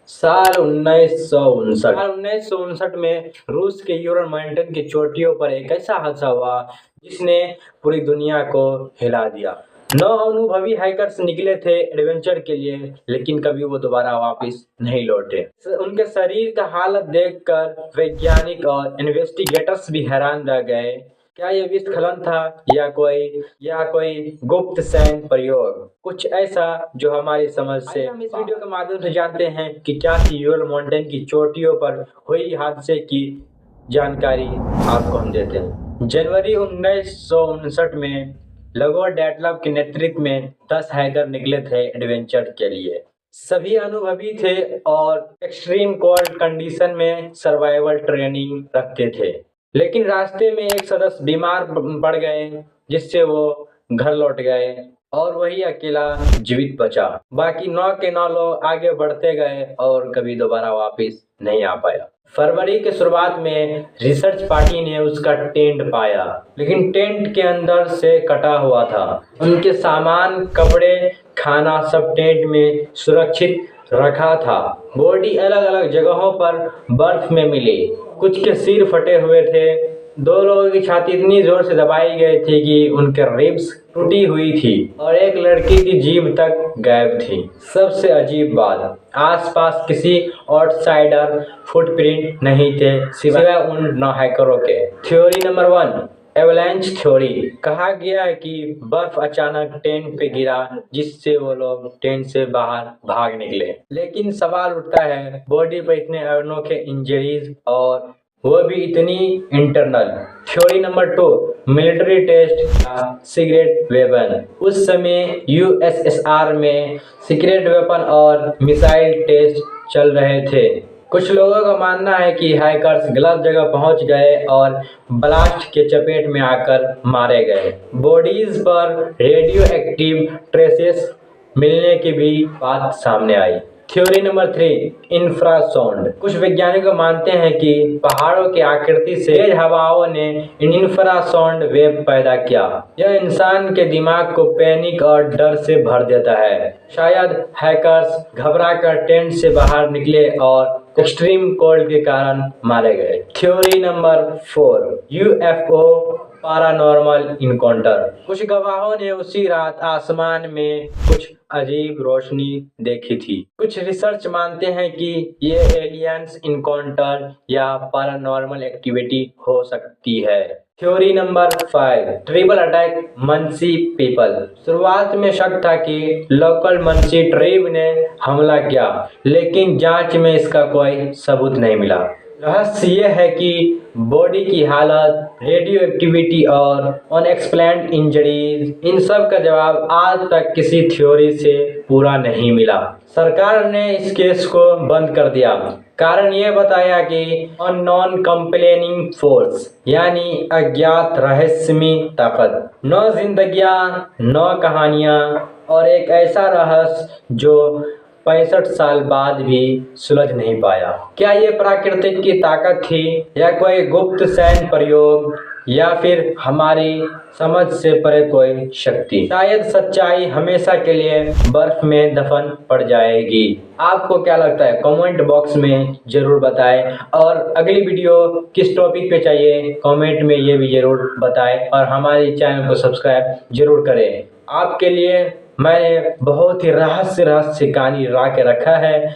साल 1959 में रूस के यूरल माउंटेन की चोटियों पर एक ऐसा हादसा हुआ जिसने पूरी दुनिया को हिला दिया। 9 अनुभवी हाइकर्स निकले थे एडवेंचर के लिए, लेकिन कभी वो दोबारा वापस नहीं लौटे। उनके शरीर का हालत देखकर वैज्ञानिक और इन्वेस्टिगेटर्स भी हैरान रह गए। क्या ये विस्खलन था या कोई गुप्त सैन्य प्रयोग, कुछ ऐसा जो हमारी समझ से। हम इस वीडियो के माध्यम से जानते हैं कि क्या थी यूरल माउंटेन की चोटियों पर हुई हादसे की जानकारी आपको हम देते हैं। जनवरी 1959 में लगोर डैटलव के नेतृत्व में 10 हाइकर निकले थे एडवेंचर के लिए। सभी अनुभवी थे और एक्सट्रीम कोल्ड कंडीशन में सर्वाइवल ट्रेनिंग रखते थे। लेकिन रास्ते में एक सदस्य बीमार पड़ गए, जिससे वो घर लौट गए और वही अकेला जीवित बचा। बाकी 9 के 9 लोग आगे बढ़ते गए और कभी दोबारा वापस नहीं आ पाया। फरवरी के शुरुआत में रिसर्च पार्टी ने उसका टेंट पाया, लेकिन टेंट के अंदर से कटा हुआ था। उनके सामान, कपड़े, खाना सब टेंट में सुरक्षित रखा था। बॉडी अलग अलग जगहों पर बर्फ में मिली। कुछ के सिर फटे हुए थे। 2 लोगों की छाती इतनी जोर से दबाई गई थी कि उनके रिब्स टूटी हुई थी और एक लड़की की जीभ तक गायब थी। सबसे अजीब बात, आसपास किसी आउटसाइडर फुटप्रिंट नहीं थे सिवाय उन 9 हैकरों के। Theory number 1, avalanche theory. कहा गया है कि बर्फ अचानक टेंट पे गिरा, जिससे वो लोग टेंट से बाहर भाग निकले। लेकिन सवाल उठता है, बॉडी पर इतने अनोखे इंजरीज और वो भी इतनी internal. Theory number 2, military test का सीक्रेट वेपन। उस समय यूएसएसआर में सीक्रेट वेपन और मिसाइल टेस्ट चल रहे थे। कुछ लोगों का मानना है कि हाइकर्स गलत जगह पहुंच गए और ब्लास्ट के चपेट में आकर मारे गए। बॉडीज पर रेडियो एक्टिव ट्रेसेस मिलने की भी बात सामने आई। Theory number 3, infrasound. कुछ वैज्ञानिक मानते हैं कि पहाड़ों की आकृति से तेज हवाओं ने इंफ्रासाउंड वेव पैदा किया। यह इंसान के दिमाग को पैनिक और डर से भर देता है। शायद हैकर्स घबराकर टेंट से बाहर निकले और एक्सट्रीम कोल्ड के कारण मारे गए। Theory number 4, UFO paranormal encounter. कुछ गवाहों ने उसी रात आसमान में कुछ अजीब रोशनी देखी थी। कुछ रिसर्च मानते हैं कि ये एलियंस इनकाउंटर या पैरानॉर्मल एक्टिविटी हो सकती है। Theory number 5, tribal attack Mansi people. शुरुआत में शक था कि लोकल मंसी ट्राइब ने हमला किया, लेकिन जांच में इसका कोई सबूत नहीं मिला। रहस्य यह है कि बॉडी की हालत, रेडियो एक्टिविटी और अनएक्सप्लेन्ड इंजरीज, इन सब का जवाब आज तक किसी थ्योरी से पूरा नहीं मिला। सरकार ने इस केस को बंद कर दिया। कारण ये बताया कि अननोन कंप्लेनिंग फोर्स, यानी अज्ञात रहस्यमयी ताकत। 9 जिंदगियां, 9 कहानियां और एक ऐसा रहस्य जो 65 साल बाद भी सुलझ नहीं पाया। क्या ये प्राकृतिक की ताकत थी या कोई गुप्त सैन्य प्रयोग या फिर हमारी समझ से परे कोई शक्ति? शायद सच्चाई हमेशा के लिए बर्फ में दफन पड़ जाएगी। आपको क्या लगता है? कमेंट बॉक्स में जरूर बताएं और अगली वीडियो किस टॉपिक पे चाहिए कमेंट में ये भी जरूर बताएं और हमारे चैनल को सब्सक्राइब जरूर करें। आपके लिए मैंने बहुत ही रहस्य कहानी ला के रखा है।